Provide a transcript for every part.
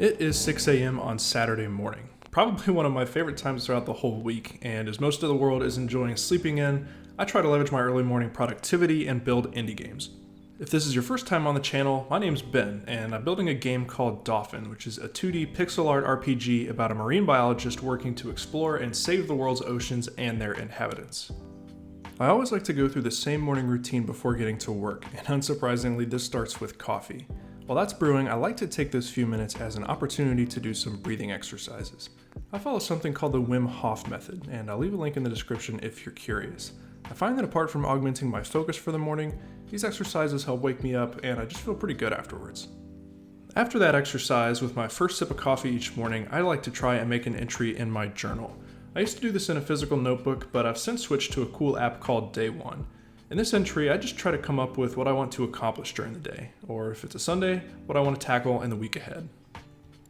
It is 6 a.m. on Saturday morning, probably one of my favorite times throughout the whole week, and as most of the world is enjoying sleeping in, I try to leverage my early morning productivity and build indie games. If this is your first time on the channel, my name's Ben, and I'm building a game called Dauphin, which is a 2D pixel art RPG about a marine biologist working to explore and save the world's oceans and their inhabitants. I always like to go through the same morning routine before getting to work, and unsurprisingly, this starts with coffee. While that's brewing, I like to take those few minutes as an opportunity to do some breathing exercises. I follow something called the Wim Hof method, and I'll leave a link in the description if you're curious. I find that apart from augmenting my focus for the morning, these exercises help wake me up and I just feel pretty good afterwards. After that exercise, with my first sip of coffee each morning, I like to try and make an entry in my journal. I used to do this in a physical notebook, but I've since switched to a cool app called Day One. In this entry, I just try to come up with what I want to accomplish during the day, or if it's a Sunday, what I want to tackle in the week ahead.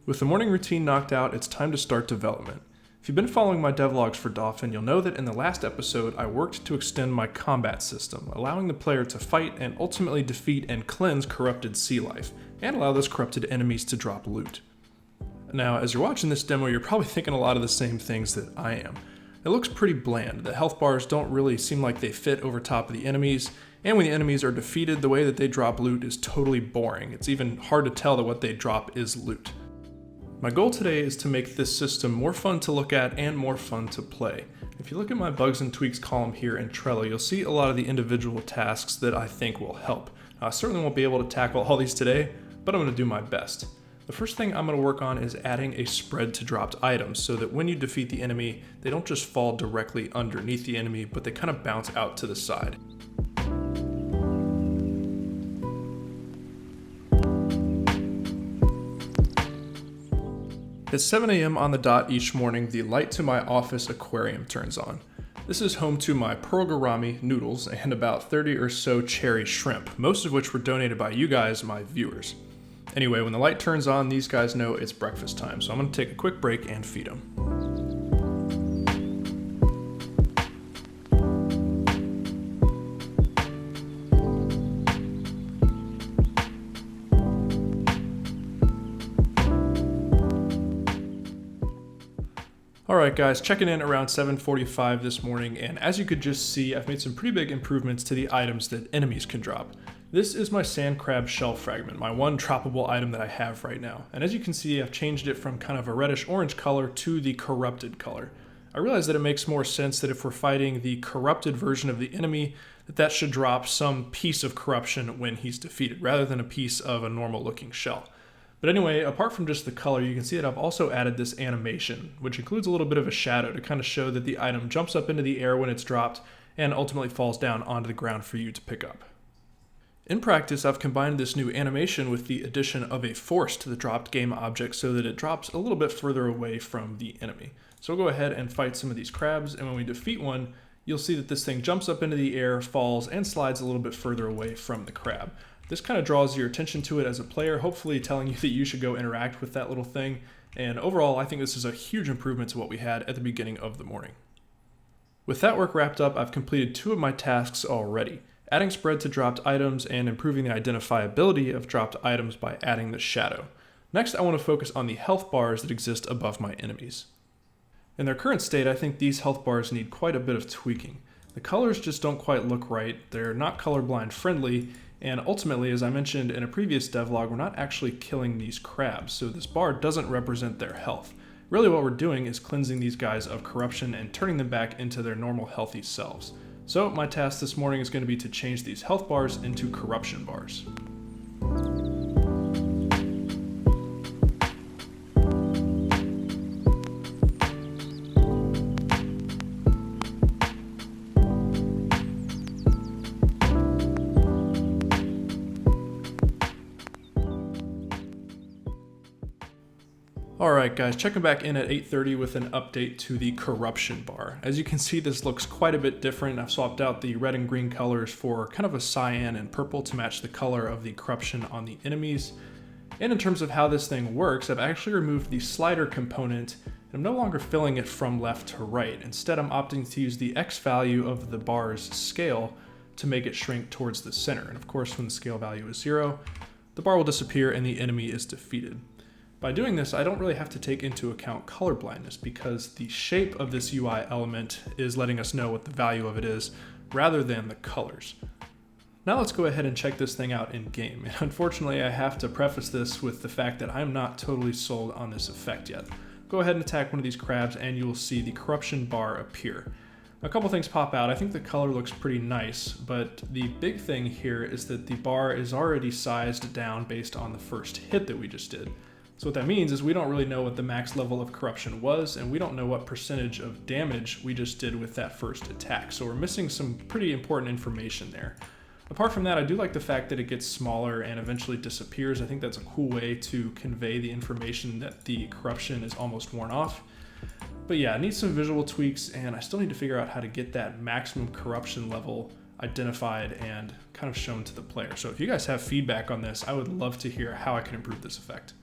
With the morning routine knocked out, it's time to start development. If you've been following my devlogs for Dauphin, you'll know that in the last episode, I worked to extend my combat system, allowing the player to fight and ultimately defeat and cleanse corrupted sea life, and allow those corrupted enemies to drop loot. Now, as you're watching this demo, you're probably thinking a lot of the same things that I am. It looks pretty bland. The health bars don't really seem like they fit over top of the enemies, and when the enemies are defeated, the way that they drop loot is totally boring. It's even hard to tell that what they drop is loot. My goal today is to make this system more fun to look at and more fun to play. If you look at my bugs and tweaks column here in Trello, you'll see a lot of the individual tasks that I think will help. I certainly won't be able to tackle all these today, but I'm going to do my best. The first thing I'm going to work on is adding a spread to dropped items so that when you defeat the enemy, they don't just fall directly underneath the enemy, but they kind of bounce out to the side. At 7 a.m. on the dot each morning, the light to my office aquarium turns on. This is home to my pearl gourami noodles and about 30 or so cherry shrimp, most of which were donated by you guys, my viewers. Anyway, when the light turns on, these guys know it's breakfast time, so I'm going to take a quick break and feed them. Alright guys, checking in around 7:45 this morning, and as you could just see, I've made some pretty big improvements to the items that enemies can drop. This is my sand crab shell fragment, my one droppable item that I have right now. And as you can see, I've changed it from kind of a reddish orange color to the corrupted color. I realize that it makes more sense that if we're fighting the corrupted version of the enemy, that should drop some piece of corruption when he's defeated, rather than a piece of a normal looking shell. But anyway, apart from just the color, you can see that I've also added this animation, which includes a little bit of a shadow to kind of show that the item jumps up into the air when it's dropped and ultimately falls down onto the ground for you to pick up. In practice, I've combined this new animation with the addition of a force to the dropped game object so that it drops a little bit further away from the enemy. So we'll go ahead and fight some of these crabs, and when we defeat one, you'll see that this thing jumps up into the air, falls, and slides a little bit further away from the crab. This kind of draws your attention to it as a player, hopefully telling you that you should go interact with that little thing. And overall, I think this is a huge improvement to what we had at the beginning of the morning. With that work wrapped up, I've completed 2 of my tasks already, adding spread to dropped items and improving the identifiability of dropped items by adding the shadow. Next, I want to focus on the health bars that exist above my enemies. In their current state, I think these health bars need quite a bit of tweaking. The colors just don't quite look right, they're not colorblind friendly, and ultimately, as I mentioned in a previous devlog, we're not actually killing these crabs, so this bar doesn't represent their health. Really what we're doing is cleansing these guys of corruption and turning them back into their normal healthy selves. So my task this morning is going to be to change these health bars into corruption bars. Alright guys, checking back in at 8:30 with an update to the corruption bar. As you can see, this looks quite a bit different. I've swapped out the red and green colors for kind of a cyan and purple to match the color of the corruption on the enemies. And in terms of how this thing works, I've actually removed the slider component and I'm no longer filling it from left to right. Instead, I'm opting to use the X value of the bar's scale to make it shrink towards the center. And of course, when the scale value is 0, the bar will disappear and the enemy is defeated. By doing this, I don't really have to take into account color blindness because the shape of this UI element is letting us know what the value of it is rather than the colors. Now let's go ahead and check this thing out in game. And unfortunately, I have to preface this with the fact that I'm not totally sold on this effect yet. Go ahead and attack one of these crabs and you will see the corruption bar appear. A couple things pop out. I think the color looks pretty nice, but the big thing here is that the bar is already sized down based on the first hit that we just did. So what that means is we don't really know what the max level of corruption was, and we don't know what percentage of damage we just did with that first attack. So we're missing some pretty important information there. Apart from that, I do like the fact that it gets smaller and eventually disappears. I think that's a cool way to convey the information that the corruption is almost worn off. But yeah, I need some visual tweaks, and I still need to figure out how to get that maximum corruption level identified and kind of shown to the player. So if you guys have feedback on this, I would love to hear how I can improve this effect.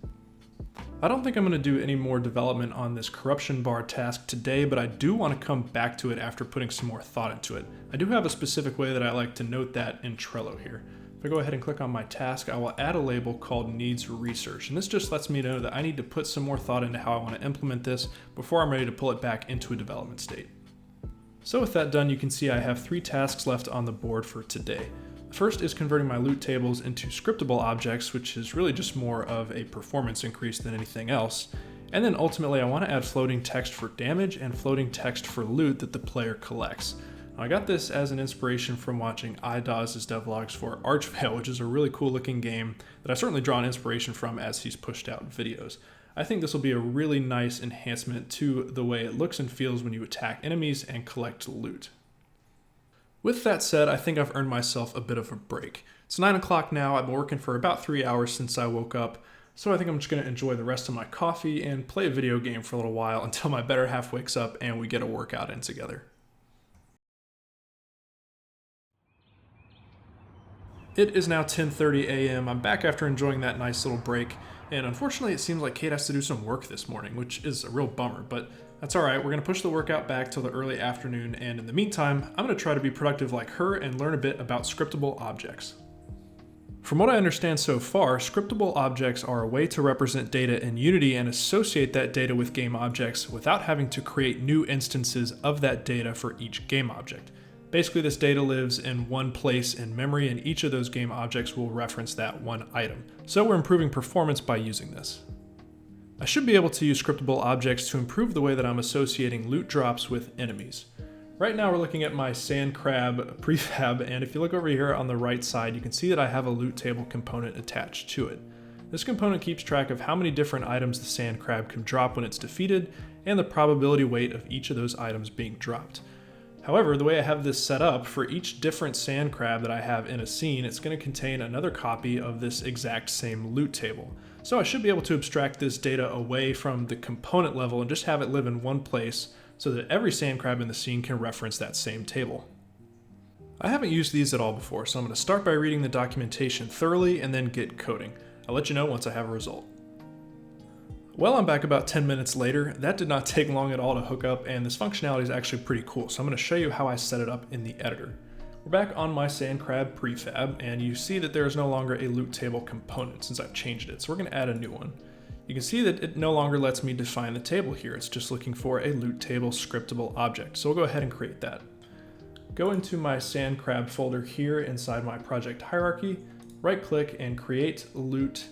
I don't think I'm going to do any more development on this corruption bar task today, but I do want to come back to it after putting some more thought into it. I do have a specific way that I like to note that in Trello here. If I go ahead and click on my task, I will add a label called Needs Research, and this just lets me know that I need to put some more thought into how I want to implement this before I'm ready to pull it back into a development state. So with that done, you can see I have 3 tasks left on the board for today. First is converting my loot tables into scriptable objects, which is really just more of a performance increase than anything else. And then ultimately I want to add floating text for damage and floating text for loot that the player collects. Now, I got this as an inspiration from watching iDawes' devlogs for Archvale, which is a really cool looking game that I certainly draw an inspiration from as he's pushed out videos. I think this will be a really nice enhancement to the way it looks and feels when you attack enemies and collect loot. With that said, I think I've earned myself a bit of a break. It's 9 o'clock now. I've been working for about 3 hours since I woke up, so I think I'm just going to enjoy the rest of my coffee and play a video game for a little while until my better half wakes up and we get a workout in together. It is now 10:30 a.m. I'm back after enjoying that nice little break, and unfortunately it seems like Kate has to do some work this morning, which is a real bummer, but that's all right. We're going to push the workout back till the early afternoon, and in the meantime, I'm going to try to be productive like her and learn a bit about scriptable objects. From what I understand so far, scriptable objects are a way to represent data in Unity and associate that data with game objects without having to create new instances of that data for each game object. Basically, this data lives in one place in memory, and each of those game objects will reference that one item. So we're improving performance by using this. I should be able to use scriptable objects to improve the way that I'm associating loot drops with enemies. Right now we're looking at my sand crab prefab, and if you look over here on the right side, you can see that I have a loot table component attached to it. This component keeps track of how many different items the sand crab can drop when it's defeated, and the probability weight of each of those items being dropped. However, the way I have this set up, for each different sand crab that I have in a scene, it's going to contain another copy of this exact same loot table. So I should be able to abstract this data away from the component level and just have it live in one place so that every sand crab in the scene can reference that same table. I haven't used these at all before, so I'm going to start by reading the documentation thoroughly and then get coding. I'll let you know once I have a result. Well, I'm back about 10 minutes later. That did not take long at all to hook up, and this functionality is actually pretty cool, so I'm going to show you how I set it up in the editor. We're back on my sand crab prefab, and you see that there is no longer a loot table component since I've changed it, so we're going to add a new one. You can see that it no longer lets me define the table here. It's just looking for a loot table scriptable object, so we'll go ahead and create that. Go into my sand crab folder here inside my project hierarchy, right click and create loot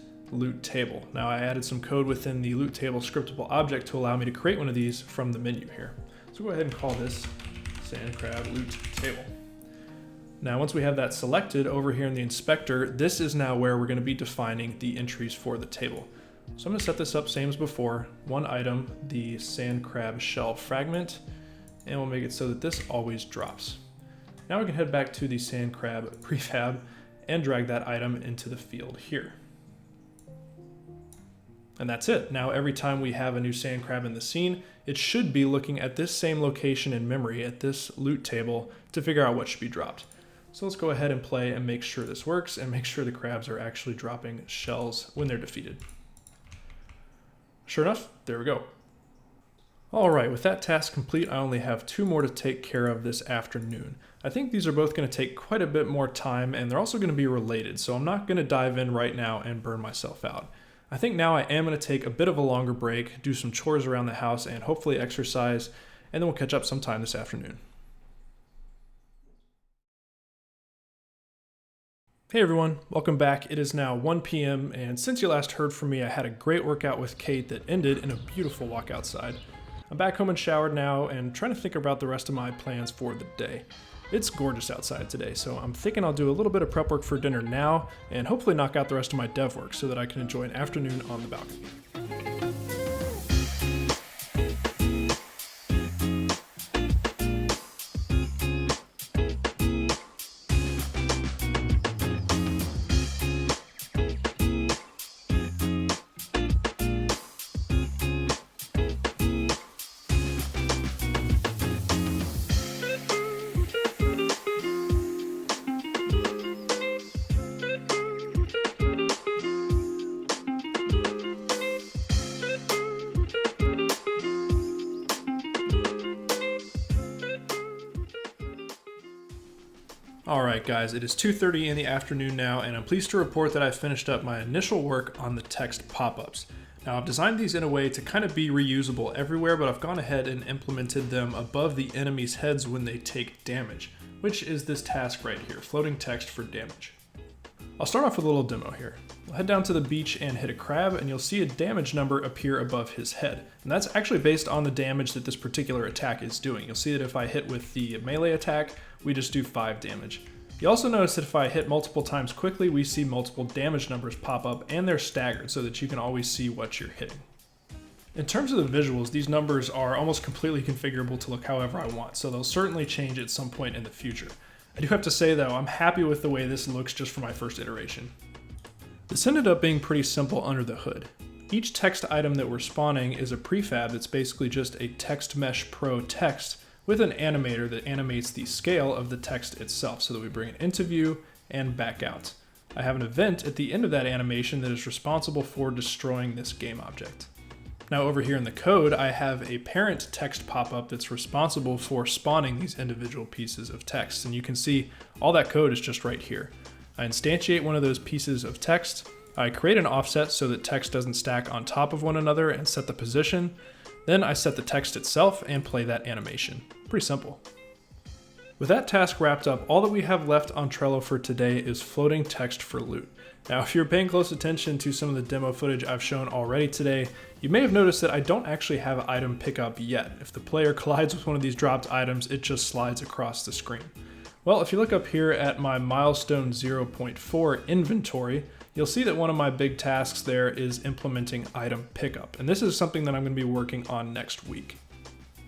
table. Now I added some code within the loot table scriptable object to allow me to create one of these from the menu here. So go ahead and call this sand crab loot table. Now once we have that selected over here in the inspector, this is now where we're going to be defining the entries for the table. So I'm going to set this up same as before, one item, the sand crab shell fragment, and we'll make it so that this always drops. Now we can head back to the sand crab prefab and drag that item into the field here. And that's it. Now every time we have a new sand crab in the scene, it should be looking at this same location in memory at this loot table to figure out what should be dropped. So let's go ahead and play and make sure this works and make sure the crabs are actually dropping shells when they're defeated. Sure enough, there we go. All right, with that task complete, I only have 2 more to take care of this afternoon. I think these are both going to take quite a bit more time, and they're also going to be related, so I'm not going to dive in right now and burn myself out. I think now I am going to take a bit of a longer break, do some chores around the house, and hopefully exercise, and then we'll catch up sometime this afternoon. Hey everyone, welcome back. It is now 1 p.m. and since you last heard from me, I had a great workout with Kate that ended in a beautiful walk outside. I'm back home and showered now and trying to think about the rest of my plans for the day. It's gorgeous outside today, so I'm thinking I'll do a little bit of prep work for dinner now and hopefully knock out the rest of my dev work so that I can enjoy an afternoon on the balcony. Alright guys, it is 2:30 in the afternoon now, and I'm pleased to report that I finished up my initial work on the text pop-ups. Now I've designed these in a way to kind of be reusable everywhere, but I've gone ahead and implemented them above the enemy's heads when they take damage, which is this task right here, floating text for damage. I'll start off with a little demo here. We'll head down to the beach and hit a crab, and you'll see a damage number appear above his head. And that's actually based on the damage that this particular attack is doing. You'll see that if I hit with the melee attack, we just do 5 damage. You also notice that if I hit multiple times quickly, we see multiple damage numbers pop up, and they're staggered so that you can always see what you're hitting. In terms of the visuals, these numbers are almost completely configurable to look however I want, so they'll certainly change at some point in the future. I do have to say though, I'm happy with the way this looks just for my first iteration. This ended up being pretty simple under the hood. Each text item that we're spawning is a prefab that's basically just a text mesh pro text with an animator that animates the scale of the text itself so that we bring it into view and back out. I have an event at the end of that animation that is responsible for destroying this game object. Now over here in the code, I have a parent text pop-up that's responsible for spawning these individual pieces of text, and you can see all that code is just right here. I instantiate one of those pieces of text, I create an offset so that text doesn't stack on top of one another and set the position, then I set the text itself and play that animation. Pretty simple. With that task wrapped up, all that we have left on Trello for today is floating text for loot. Now, if you're paying close attention to some of the demo footage I've shown already today, you may have noticed that I don't actually have item pickup yet. If the player collides with one of these dropped items, it just slides across the screen. Well, if you look up here at my milestone 0.4 inventory, you'll see that one of my big tasks there is implementing item pickup. And this is something that I'm going to be working on next week.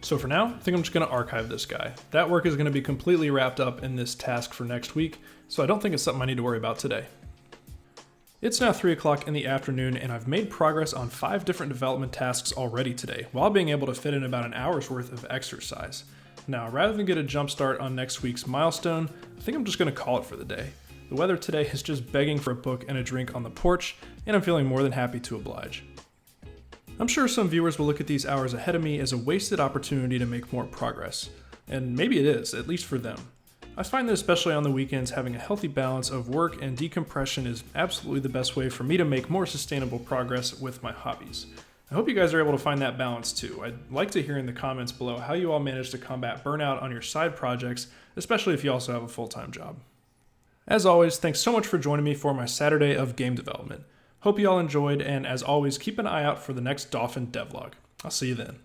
So for now, I think I'm just going to archive this guy. That work is going to be completely wrapped up in this task for next week, so I don't think it's something I need to worry about today. It's now 3 o'clock in the afternoon, and I've made progress on 5 different development tasks already today, while being able to fit in about an hour's worth of exercise. Now, rather than get a jump start on next week's milestone, I think I'm just going to call it for the day. The weather today is just begging for a book and a drink on the porch, and I'm feeling more than happy to oblige. I'm sure some viewers will look at these hours ahead of me as a wasted opportunity to make more progress. And maybe it is, at least for them. I find that especially on the weekends, having a healthy balance of work and decompression is absolutely the best way for me to make more sustainable progress with my hobbies. I hope you guys are able to find that balance too. I'd like to hear in the comments below how you all manage to combat burnout on your side projects, especially if you also have a full-time job. As always, thanks so much for joining me for my Saturday of game development. Hope you all enjoyed, and as always, keep an eye out for the next Dauphin devlog. I'll see you then.